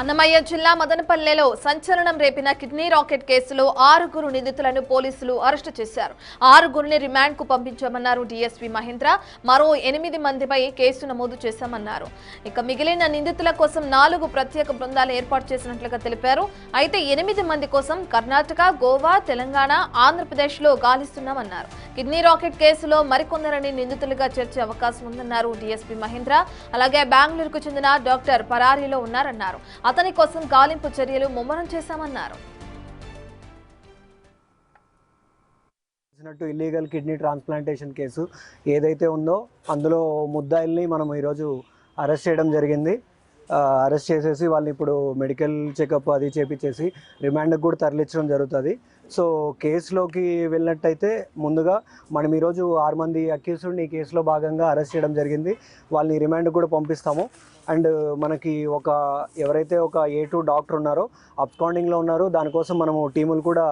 అన్నమయ్య జిల్లా మదనపల్లెలో సంచలనం రేపిన kidney racket కేసులో 6 నిందితులను పోలీసులు అరెస్టు చేశారు. 6 రిమాండ్ కు పంపించామన్నారు డీఎస్పీ మహేంద్ర. మరో 8 మందిపై కేసు నమోదు చేశామన్నారు. ఇక మిగిలిన నిందితుల కోసం 4 ప్రత్యేక బృందాలు ఏర్పాటు చేసినట్లుగా తెలిపారు. అయితే 8 మంది కోసం కర్ణాటక, గోవా, తెలంగాణ, ఆంధ్రప్రదేశ్ లో గాలిస్తున్నామన్నారు. కిడ్నీ రాకెట్ కేసులో మరికొందరిని నిందితులుగా చేర్చే అవకాశం ఉందన్నారు డీఎస్పీ మహేంద్ర. అలాగే బెంగళూరుకు చెందిన డాక్టర్ పరారీలో ఉన్నారన్నారు. అతని కోసం గాలింపు చర్యలు ముమ్మరం చేశామన్నారు. ఇల్లీగల్ కిడ్నీ ట్రాన్స్ప్లాంటేషన్ కేసు ఏదైతే ఉందో అందులో ముద్దాయిల్ని మనం ఈరోజు అరెస్ట్ చేయడం జరిగింది. అరెస్ట్ చేసేసి వాళ్ళని ఇప్పుడు మెడికల్ చెకప్ అది చేపించేసి రిమాండ్కి కూడా తరలించడం జరుగుతుంది. సో కేసులోకి వెళ్ళినట్టయితే ముందుగా మనం ఈరోజు 6 మంది అక్యూజ్డ్ని ఈ కేసులో భాగంగా అరెస్ట్ చేయడం జరిగింది. వాళ్ళని రిమాండ్కి కూడా పంపిస్తాము. అండ్ మనకి ఎవరైతే ఒక A2 డాక్టర్ ఉన్నారో అబ్స్కాండింగ్లో ఉన్నారు, దానికోసం మనము టీములు కూడా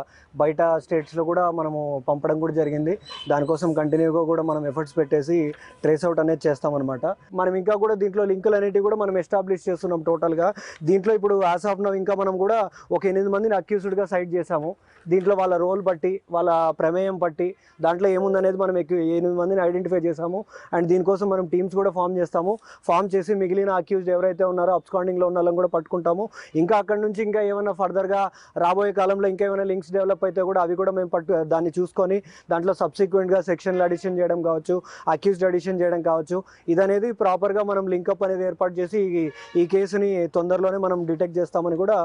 బయట స్టేట్స్లో కూడా మనము పంపడం కూడా జరిగింది. దానికోసం కంటిన్యూగా కూడా మనం ఎఫర్ట్స్ పెట్టేసి ట్రేస్ అవుట్ అనేది చేస్తామన్నమాట. మనం ఇంకా కూడా దీంట్లో లింకులు అనేటివి కూడా మనం ఎస్టాబ్లిష్ చేస్తున్నాం టోటల్గా. దీంట్లో ఇప్పుడు యాజ్ ఆఫ్ నౌ ఇంకా మనం కూడా ఒక 8 మందిని అక్యూజ్డ్గా సైట్ చేశాము. దీంట్లో వాళ్ళ రోల్ బట్టి, వాళ్ళ ప్రమేయం బట్టి దాంట్లో ఏముందనేది మనం 8 మందిని ఐడెంటిఫై చేసాము. అండ్ దీనికోసం మనం టీమ్స్ కూడా ఫామ్ చేస్తాము. ఫామ్ చేసి మిగిలిన అక్యూజ్డ్ ఎవరైతే ఉన్నారో అబ్స్కాండింగ్లో ఉన్న వాళ్ళని కూడా పట్టుకుంటాము. ఇంకా అక్కడ నుంచి ఇంకా ఏమైనా ఫర్దర్గా రాబోయే కాలంలో ఇంకా ఏమైనా లింక్స్ డెవలప్ అయితే కూడా అవి కూడా మేము దాన్ని చూసుకొని దాంట్లో సబ్సిక్వెంట్గా సెక్షన్లు అడిషన్ చేయడం కావచ్చు, అక్యూజ్డ్ అడిషన్ చేయడం కావచ్చు, ఇదనేది ప్రాపర్గా మనం లింకప్ అనేది ఏర్పాటు చేసి ఈ కేసుని తొందరలోనే మనం డిటెక్ట్ చేస్తామని కూడా